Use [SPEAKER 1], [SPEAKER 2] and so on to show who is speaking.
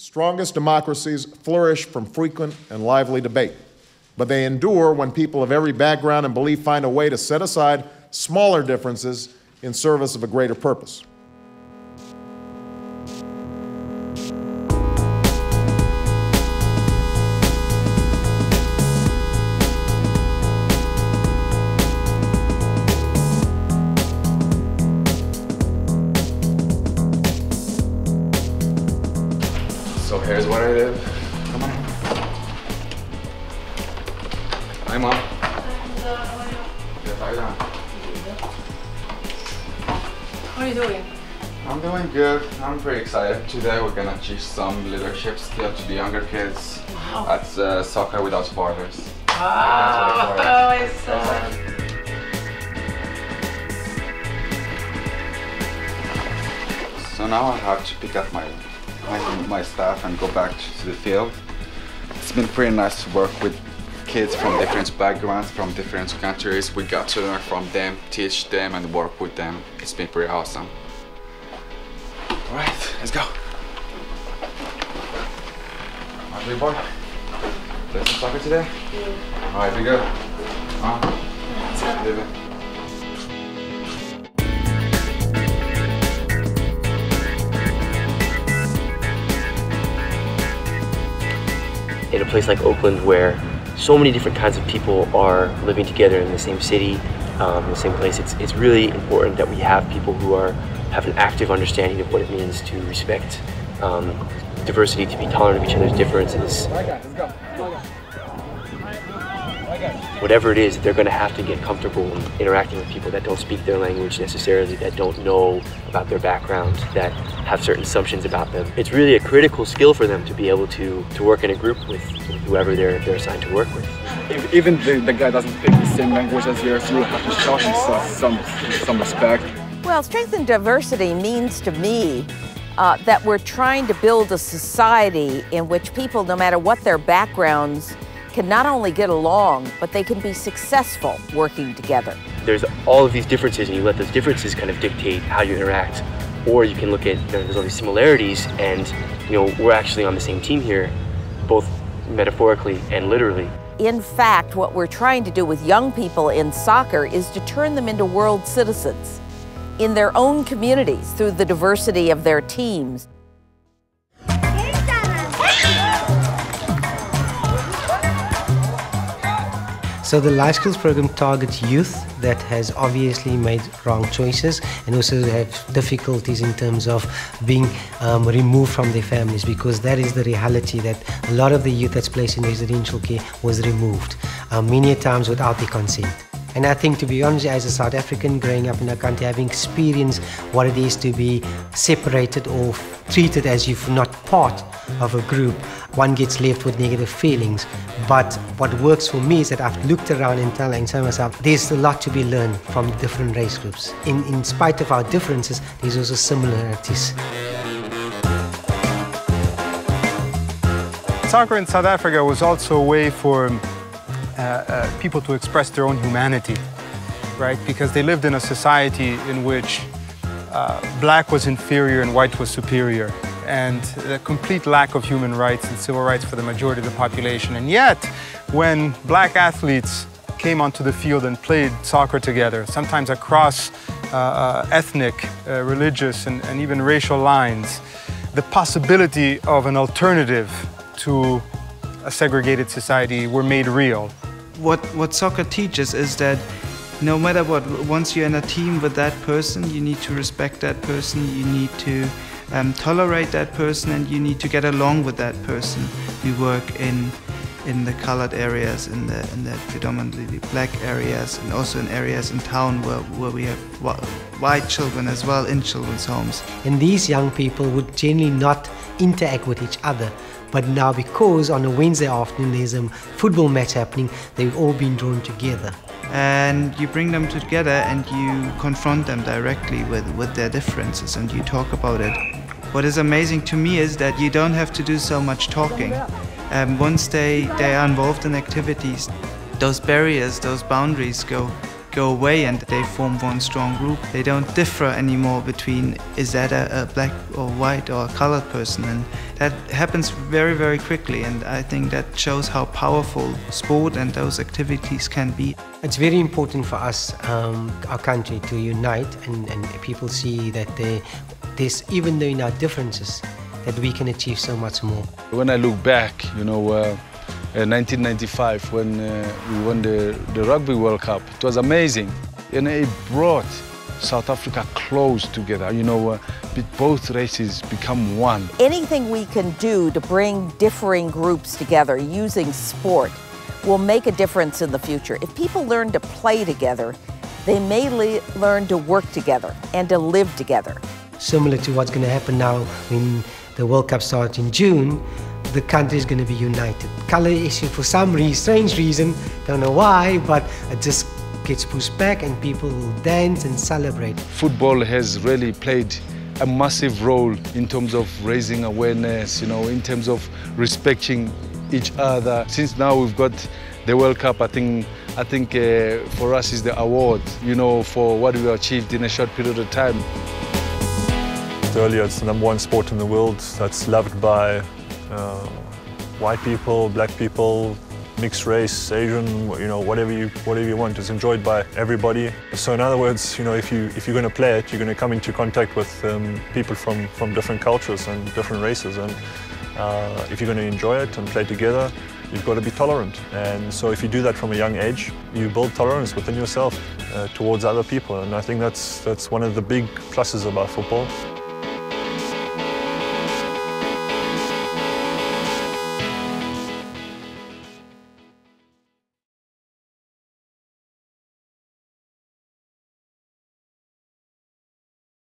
[SPEAKER 1] strongest democracies flourish from frequent and lively debate, but they endure when people of every background and belief find a way to set aside smaller differences in service of a greater purpose.
[SPEAKER 2] So here's where I live. Come on. Hi, Mom.
[SPEAKER 3] How are you doing?
[SPEAKER 2] I'm doing good. I'm pretty excited. Today we're gonna teach some leadership skills to the younger kids at Soccer Without Borders.
[SPEAKER 3] Oh, it's so...
[SPEAKER 2] So now I have to pick up my staff and go back to the field. It's been pretty nice to work with kids from different backgrounds, from different countries. We got to learn from them, teach them, and work with them. It's been pretty awesome. All right, let's go. How's your boy? Play some soccer today? Yeah. All right, be good. Leave it.
[SPEAKER 4] In a place like Oakland where so many different kinds of people are living together in the same city, in the same place, it's really important that we have people who have an active understanding of what it means to respect diversity, to be tolerant of each other's differences. Whatever it is, they're going to have to get comfortable interacting with people that don't speak their language necessarily, that don't know about their background, that have certain assumptions about them. It's really a critical skill for them to be able to work in a group with whoever they're assigned to work with.
[SPEAKER 5] Even the guy doesn't speak the same language as yours, you have to show him some respect.
[SPEAKER 6] Well, strength and diversity means to me that we're trying to build a society in which people, no matter what their backgrounds, can not only get along, but they can be successful working together.
[SPEAKER 4] There's all of these differences, and you let those differences kind of dictate how you interact. Or you can look at, there's all these similarities, and we're actually on the same team here, both metaphorically and literally.
[SPEAKER 6] In fact, what we're trying to do with young people in soccer is to turn them into world citizens in their own communities through the diversity of their teams.
[SPEAKER 7] So the life skills program targets youth that has obviously made wrong choices and also have difficulties in terms of being removed from their families, because that is the reality, that a lot of the youth that's placed in residential care was removed, many times without their consent. And I think, to be honest, as a South African growing up in a country, having experienced what it is to be separated or treated as if not part of a group, one gets left with negative feelings. But what works for me is that I've looked around and told myself, there's a lot to be learned from different race groups. In spite of our differences, there's also similarities.
[SPEAKER 8] Soccer in South Africa was also a way for people to express their own humanity, right? Because they lived in a society in which black was inferior and white was superior, and a complete lack of human rights and civil rights for the majority of the population. And yet, when black athletes came onto the field and played soccer together, sometimes across ethnic, religious, and even racial lines, the possibility of an alternative to a segregated society were made real.
[SPEAKER 9] What soccer teaches is that no matter what, once you're in a team with that person, you need to respect that person, you need to tolerate that person, and you need to get along with that person. We work in the colored areas, in the predominantly black areas, and also in areas in town where we have white children as well in children's homes.
[SPEAKER 7] And these young people would generally not interact with each other. But now, because on a Wednesday afternoon there's a football match happening, they've all been drawn together.
[SPEAKER 9] And you bring them together and you confront them directly with their differences, and you talk about it. What is amazing to me is that you don't have to do so much talking. Once they are involved in activities, those barriers, those boundaries go go away and they form one strong group. They don't differ anymore between is that a black or white or a colored person, and that happens very, very quickly, and I think that shows how powerful sport and those activities can be.
[SPEAKER 7] It's very important for us, our country, to unite and people see that there's, even though in our differences, that we can achieve so much more.
[SPEAKER 10] When I look back, you know, 1995 when we won the Rugby World Cup, it was amazing, and it brought South Africa close together, you know, both races become one.
[SPEAKER 6] Anything we can do to bring differing groups together using sport will make a difference in the future. If people learn to play together, they may learn to work together and to live together.
[SPEAKER 7] Similar to what's going to happen now when the World Cup starts in June, the country is going to be united. Color issue, for some strange reason, don't know why, but it just gets pushed back and people will dance and celebrate.
[SPEAKER 10] Football has really played a massive role in terms of raising awareness, you know, in terms of respecting each other. Since now we've got the World Cup, I think for us is the award, you know, for what we achieved in a short period of time.
[SPEAKER 11] Earlier, it's the #1 sport in the world that's loved by white people, black people, mixed race, Asian, you know, whatever you want. It's enjoyed by everybody. So in other words, you know, if you're going to play it, you're going to come into contact with people from different cultures and different races. And if you're going to enjoy it and play together, you've got to be tolerant. And so if you do that from a young age, you build tolerance within yourself towards other people. And I think that's one of the big pluses about football.